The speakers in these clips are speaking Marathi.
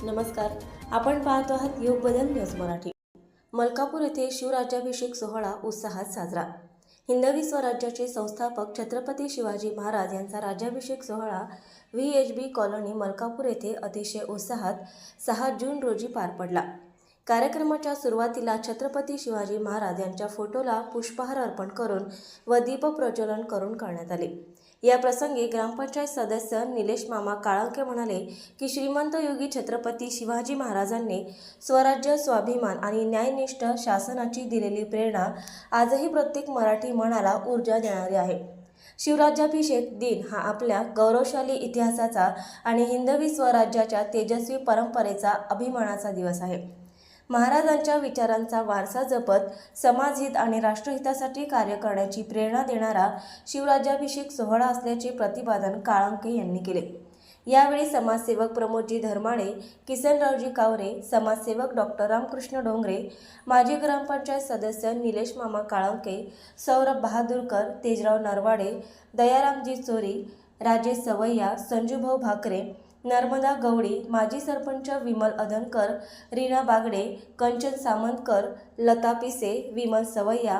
नमस्कार, आपण पाहतो आहात योग बदल न्यूज मराठी। मलकापूर येथे शिवराज्याभिषेक सोहळा उत्साहात साजरा। हिंदवी स्वराज्याचे संस्थापक छत्रपती शिवाजी महाराज यांचा राज्याभिषेक सोहळा VHB कॉलनी मलकापूर येथे अतिशय उत्साहात 6 जून रोजी पार पडला। कार्यक्रमाच्या सुरुवातीला छत्रपती शिवाजी महाराज यांच्या फोटोला पुष्पहार अर्पण करून व दीप प्रज्वलन करून करण्यात आले। या प्रसंगी ग्रामपंचायत सदस्य निलेश मामा काळंके म्हणाले की श्रीमंत योगी छत्रपती शिवाजी महाराजांनी स्वराज्य, स्वाभिमान आणि न्यायनिष्ठ शासनाची दिलेली प्रेरणा आजही प्रत्येक मराठी मनाला ऊर्जा देणारी आहे। शिवराज्याभिषेक दिन हा आपल्या गौरवशाली इतिहासाचा आणि हिंदवी स्वराज्याच्या तेजस्वी परंपरेचा अभिमानाचा दिवस आहे। महाराजांच्या विचारांचा वारसा जपत समाजहित आणि राष्ट्रहितासाठी कार्य करण्याची प्रेरणा देणारा शिवराज्याभिषेक सोहळा असल्याचे प्रतिपादन काळंके यांनी केले। यावेळी समाजसेवक प्रमोदजी धर्माळे, किसनरावजी कावरे, समाजसेवक डॉक्टर रामकृष्ण डोंगरे, माजी ग्रामपंचायत सदस्य निलेश मामा काळंके, सौरभ बहादूरकर, तेजराव नरवाडे, दयारामजी चोरी, राजेश सवय्या, संजूभाऊ भाकरे, नर्मदा गवळी, माजी सरपंच विमल अदनकर, रीना बागडे, कंचन सामंतकर, लता पिसे, विमल सवय्या,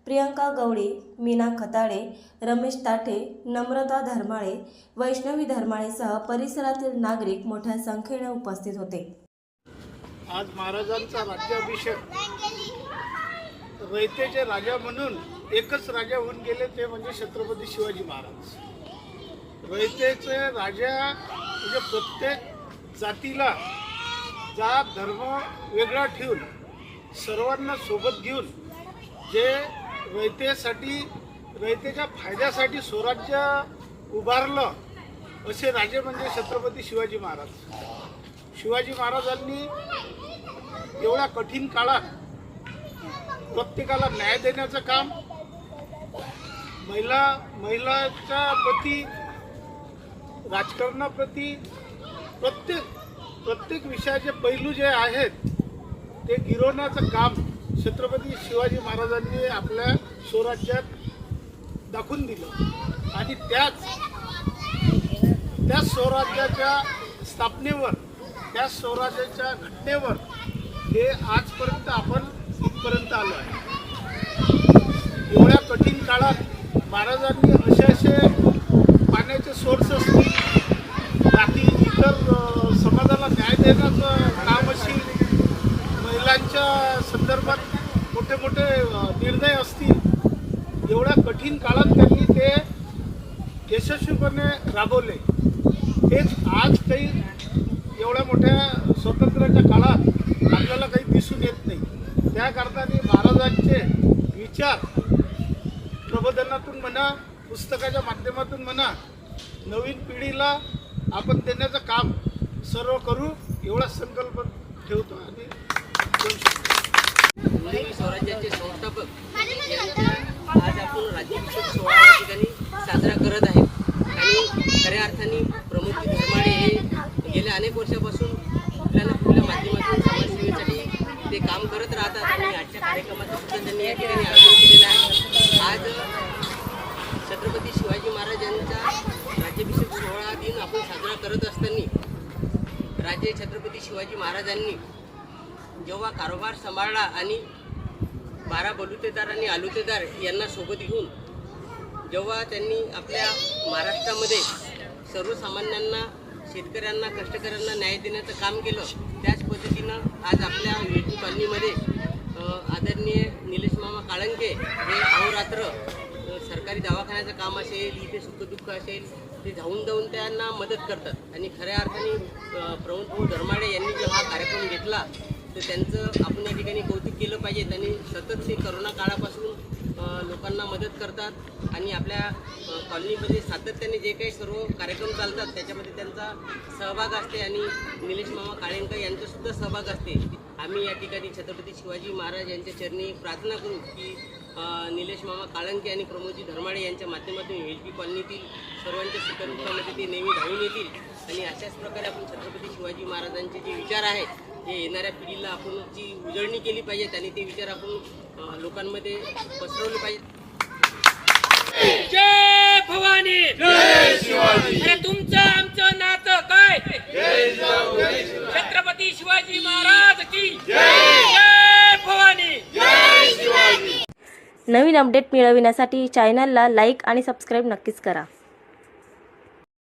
प्रियंका गवळी, मीना खताळे, रमेश ताठे, नम्रता धर्माळे, वैष्णवी धर्माळेसह परिसरातील नागरिक मोठ्या संख्येने उपस्थित होते। आज महाराजांचा राज्याभिषेक, रयतेचे राजा म्हणून एकच राजा होऊन गेले, ते म्हणजे छत्रपती शिवाजी महाराज। रयतेचे राजा म्हणजे प्रत्येक जातीला जात धर्म वेगळा ठेवून सर्वांना सोबत घेऊन जे रयतेसाठी, रयतेच्या फायद्यासाठी स्वराज्य उभारलं असे राजे म्हणजे छत्रपती शिवाजी महाराज। शिवाजी महाराजांनी एवढ्या कठीण काळात प्रत्येकाला न्याय देण्याचं काम, महिलाच्या प्रती, राजकारणाप्रती, प्रत्येक विषयाचे पैलू जे आहेत ते गिरवण्याचं काम छत्रपती शिवाजी महाराजांनी आपल्या स्वराज्यात दाखवून दिलं। आणि त्याच स्वराज्याच्या स्थापनेवर, त्या स्वराज्याच्या घटनेवर हे आजपर्यंत आपण इथपर्यंत आलो आहे। एवढ्या कठीण काळात महाराजांनी असे पाण्याचे सोर्स असतील, बाकी इतर समाजाला न्याय देण्याचं काम असेल, महिलांच्या संदर्भात मोठे निर्णय असतील, एवढ्या कठीण काळात त्यांनी ते यशस्वीपणे राबवले। हेच आज काही एवढ्या मोठ्या स्वातंत्र्याच्या काळात आपल्याला काही दिसून येत नाही। त्या कारणाने महाराजांचे विचार प्रबोधनातून म्हणा, पुस्तकाच्या माध्यमातून म्हणा, नवीन पिढीला आपण देण्याचं काम सर्व करू एवढा संकल्प ठेवतो। आणि हिंदवी स्वराज्याचे संस्थापक यांचा आज आपण राज्याभिषेक सोहळा या ठिकाणी साजरा करत आहे। आणि खऱ्या अर्थाने प्रमोदजी धर्माळे हे गेल्या अनेक वर्षापासून आपल्या माध्यमातून समाजसेवेसाठी ते काम करत राहतात आणि आजच्या कार्यक्रमाचं सुद्धा त्यांनी या ठिकाणी आयोजन केलेलं आहे। आज छत्रपती शिवाजी महाराज यांचा राज्याभिषेक सोहळा दिन आपण साजरा करत असताना राजे छत्रपती शिवाजी महाराजांनी जेव्हा कारभार सांभाळला आणि 12 बलुतेदार आणि आलुतेदार यांना सोबत घेऊन जेव्हा त्यांनी आपल्या महाराष्ट्रामध्ये सर्वसामान्यांना, शेतकऱ्यांना, कष्टकऱ्यांना न्याय देण्याचं काम केलं, त्याच पद्धतीनं आज आपल्या VHB कॉलनीमध्ये आदरणीय निलेश मामा काळंके हे अहोरात्र सरकारी दवाखान्याचं काम असेल, इथे सुखदुःख असेल, ते जाऊन त्यांना मदत करतात। आणि खऱ्या अर्थाने प्रमोदभाऊ धर्माळे यांनी जो हा कार्यक्रम घेतला तर त्यांचं आपण या ठिकाणी कौतुक केलं पाहिजे। त्यांनी सतत ते करोना काळापासून लोकांना मदत करतात आणि आपल्या कॉलनीमध्ये सातत्याने जे काही सर्व कार्यक्रम चालतात त्याच्यामध्ये त्यांचा सहभाग असते आणि निलेश मामा काळंके यांचासुद्धा सहभाग असते। आम्ही या ठिकाणी छत्रपती शिवाजी महाराज यांच्या चरणी प्रार्थना करू की निलेश मामा काळंके आणि प्रमोदजी धर्माळे यांच्या माध्यमातून VHB कॉलनीतील सर्वांच्या सुखदुःखामध्ये ते नेहमी धावून येतील। आणि अशाच प्रकारे आपण छत्रपती शिवाजी महाराजांचे जे विचार आहेत हे येणाऱ्या पिढीला आपण जी उजळणी केली पाहिजेत आणि ते विचार आपण लोकांमध्ये पसरवले पाहिजेत। जय भवानी, जय शिवाजी। तुमचं आमचं नातं काय? छत्रपती शिवाजी महाराज की जय भवानी. नवीन अपडेट मिळविण्यासाठी चॅनलला लाईक आणि सबस्क्राईब नक्कीच करा.